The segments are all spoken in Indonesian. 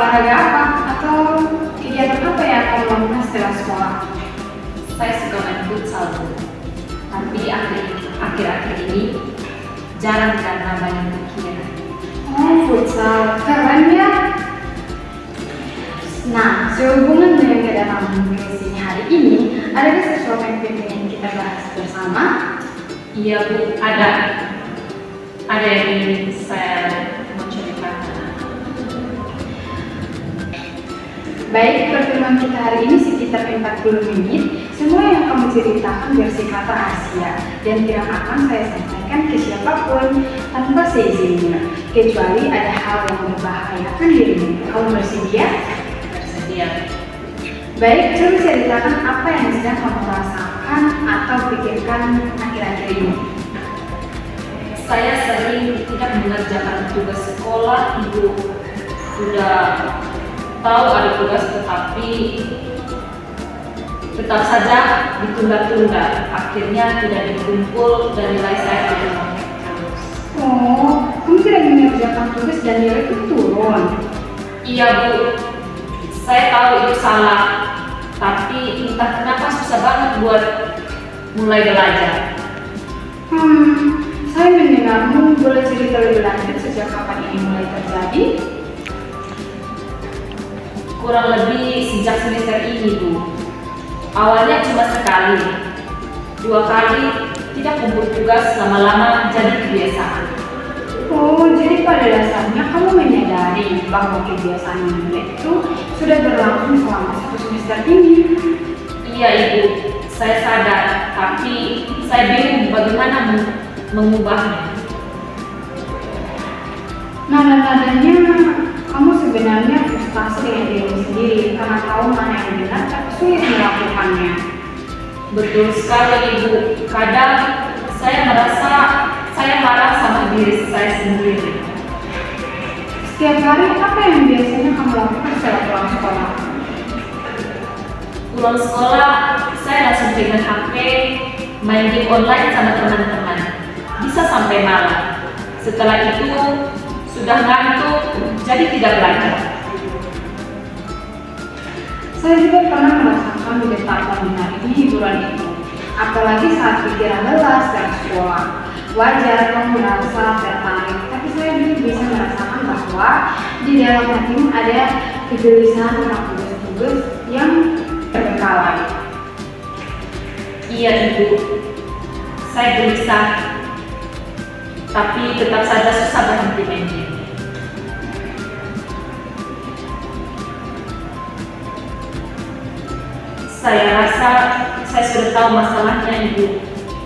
olahraga apa? Atau kegiatan apa yang kamu lakukan setelah sekolah? Saya suka main futsal, Bu. Tapi akhir-akhir ini jarang karena banyak pikiran. Oh, futsal. Keren ya. Nah, sehubungan dengan kedatangan ke sini hari ini, adakah sesuatu yang penting kita bahas bersama? Iya, Bu, ada. Ada yang ingin saya mau ceritakan. Baik, pertemuan kita hari ini sekitar 40 menit. Semua yang kamu ceritakan bersifat rahasia dan tidak akan saya sampaikan ke siapapun tanpa seizinnya, kecuali ada hal yang membahayakan dirimu. Kamu bersedia? Bersedia. Baik, coba ceritakan apa yang sedang kamu rasakan atau pikirkan akhir-akhir ini. Saya sering tidak mengerjakan tugas sekolah, Ibu. Sudah tahu ada tugas tetapi tetap saja ditunda-tunda. Akhirnya tidak dikumpul dan nilai saya tidak naik terus. Oh, kamu tidak mengerjakan tugas dan nilai itu turun. Iya, Bu. Saya tahu itu salah, tapi entah kenapa susah banget buat mulai belajar. Saya mendengarmu, boleh cerita lebih lanjut sejak kapan ini mulai terjadi? Kurang lebih sejak semester ini, Bu. Awalnya cuma sekali, 2 kali tidak kumpul tugas, lama-lama jadi kebiasaan. Oh, jadi pada dasarnya kamu menyadari bahwa kebiasaan menunda itu sudah berlangsung selama 1 semester ini. Iya, Ibu, saya sadar, tapi saya bingung bagaimana mengubahnya. Nada-nadanya kamu sebenarnya frustasi dengan diri sendiri karena tahu mana yang benar tapi sulit melakukannya. Betul sekali, Ibu. Kadang saya merasa saya marah sama diri saya sendiri. Setiap hari apa yang biasanya kamu lakukan setelah pulang sekolah? Pulang sekolah, saya langsung pegang HP, main game online sama teman-teman. Bisa sampai malam. Setelah itu sudah ngantuk, jadi tidak belajar. Saya juga pernah merasakan betapa menariknya hiburan itu, apalagi saat pikiran lelah setelah sekolah. Wajar kamu merasa tertarik, tapi saya juga bisa merasakan bahwa di dalam hatimu ada kegelisahan tentang tugas-tugas yang terbengkalai. Iya, Ibu. Saya gelisah, tapi tetap saja susah berhenti main game. Saya rasa saya sudah tahu masalahnya, Ibu,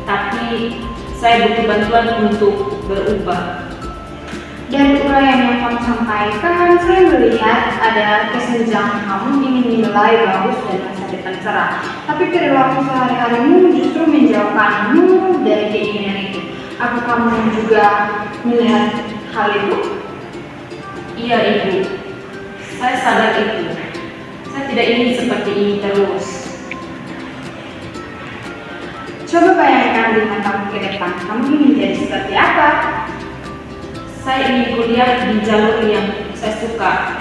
tapi saya butuh bantuan untuk berubah. Dari uraian yang kamu sampaikan, saya melihat ada kesenjangan kamu ingin nilai bagus dan masa depan cerah. Tapi perilaku sehari-harimu justru menjauhkanmu dari keinginan itu. Apa kamu juga melihat hal itu? Iya, Ibu. Saya sadar itu. Saya tidak ingin seperti ini terus. Coba bayangkan 5 tahun ke depan, kamu ingin jadi seperti apa? Saya ingin kuliah di jalur yang saya suka,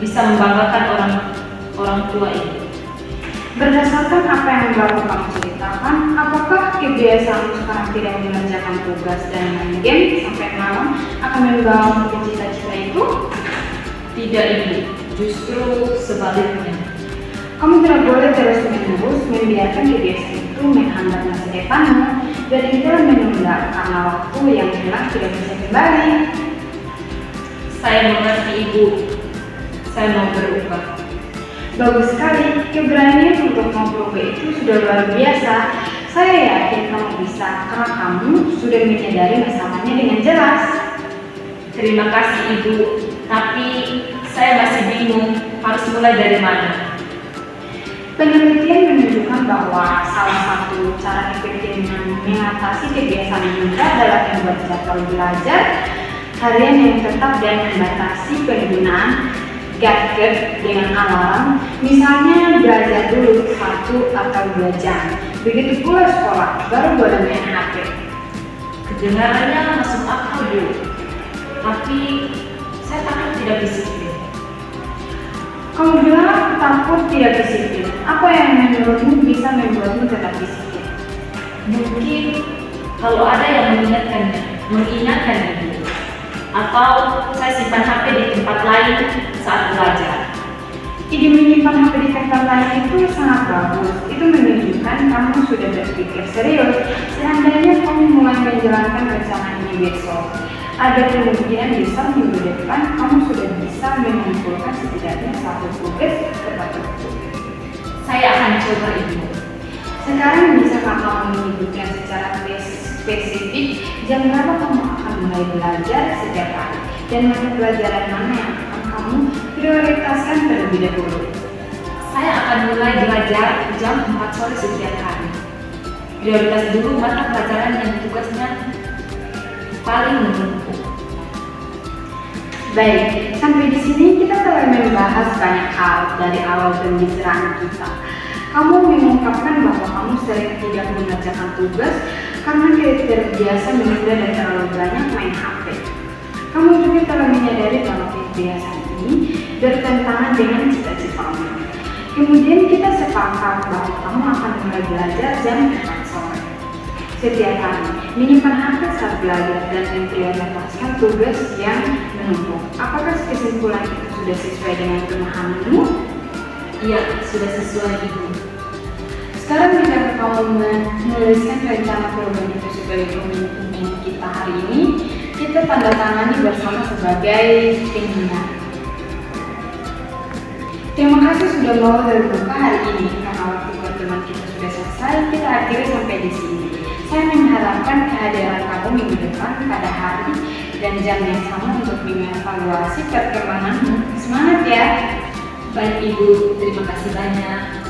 bisa membanggakan orang tua ini. Berdasarkan apa yang baru kamu ceritakan, apakah kebiasaanmu sekarang tidak mengerjakan tugas dan main game sampai malam akan membawamu ke cita-cita itu? Tidak, Ibu. Justru sebaliknya. Kamu tidak boleh terus-menerus membiarkan kebiasaan itu menghambat masa depanmu. Berhentilah menunda karena waktu yang hilang tidak bisa kembali. Saya mengerti, Ibu. Saya mau berubah. Bagus sekali, keberanian untuk mau berubah itu sudah luar biasa. Saya yakin kamu bisa karena kamu sudah menyadari masalahnya dengan jelas. Terima kasih, Ibu. Tapi saya masih bingung harus mulai dari mana. Penelitian menunjukkan bahwa salah satu cara efektif mengatasi kebiasaan menunda adalah membuat jadwal belajar harian yang tetap dan membatasi penggunaan gadget dengan alarm. Misalnya belajar dulu 1 atau 2 jam. Begitu pula sekolah, baru boleh main HP. Kedengarannya masuk akal, Bu. Tapi saya takut tidak disiplin. Kamu bilang takut tidak disiplin. Apa yang menurutmu bisa membuatmu tetap disiplin? Mungkin kalau ada yang mengingatkan itu, atau saya simpan HP di tempat lain saat belajar. Ide menyimpan HP di tempat lain itu sangat bagus. Itu menunjukkan kamu sudah berpikir serius. Seandainya kamu mulai menjalankan rencana ini besok, ada kemungkinan besar minggu depan kamu sudah bisa mengumpulkan setidaknya satu tugas tepat waktu. Saya akan coba itu. Sekarang bisakah kamu menyebutkan secara spesifik jam berapa kamu akan mulai belajar setiap hari dan mata pelajaran mana yang akan kamu prioritaskan terlebih dahulu? Saya akan mulai belajar jam 4 sore setiap hari. Prioritas dulu mata pelajaran yang tugasnya paling menumpuk. Baik, sampai di sini kita telah membahas banyak hal dari awal pembicaraan kita. Kamu mengungkapkan bahwa kamu sering tidak mengerjakan tugas karena terbiasa menunda dan terlalu banyak main HP. Kamu juga telah menyadari bahwa kebiasaan ini bertentangan dengan cita-citamu. Kemudian kita sepakat bahwa kamu akan mulai belajar jam 4 sore setiap hari, menyimpan HP saat belajar dan memprioritaskan tugas yang menumpuk. Apakah kesimpulan itu sudah sesuai dengan pemahamanmu? Iya, sudah sesuai itu. Sekarang jika kamu menuliskan rencana program itu sebagai pemimpin kita hari ini, kita tanda tangani bersama sebagai pimpinan. Terima kasih sudah mau terbuka hari ini. Karena waktu pertemuan kita sudah selesai, kita akhiri sampai di sini. Saya mengharapkan kehadiran kamu minggu depan pada hari dan jam yang sama untuk mengevaluasi perkembanganmu. Semangat ya! Baik Ibu, terima kasih banyak.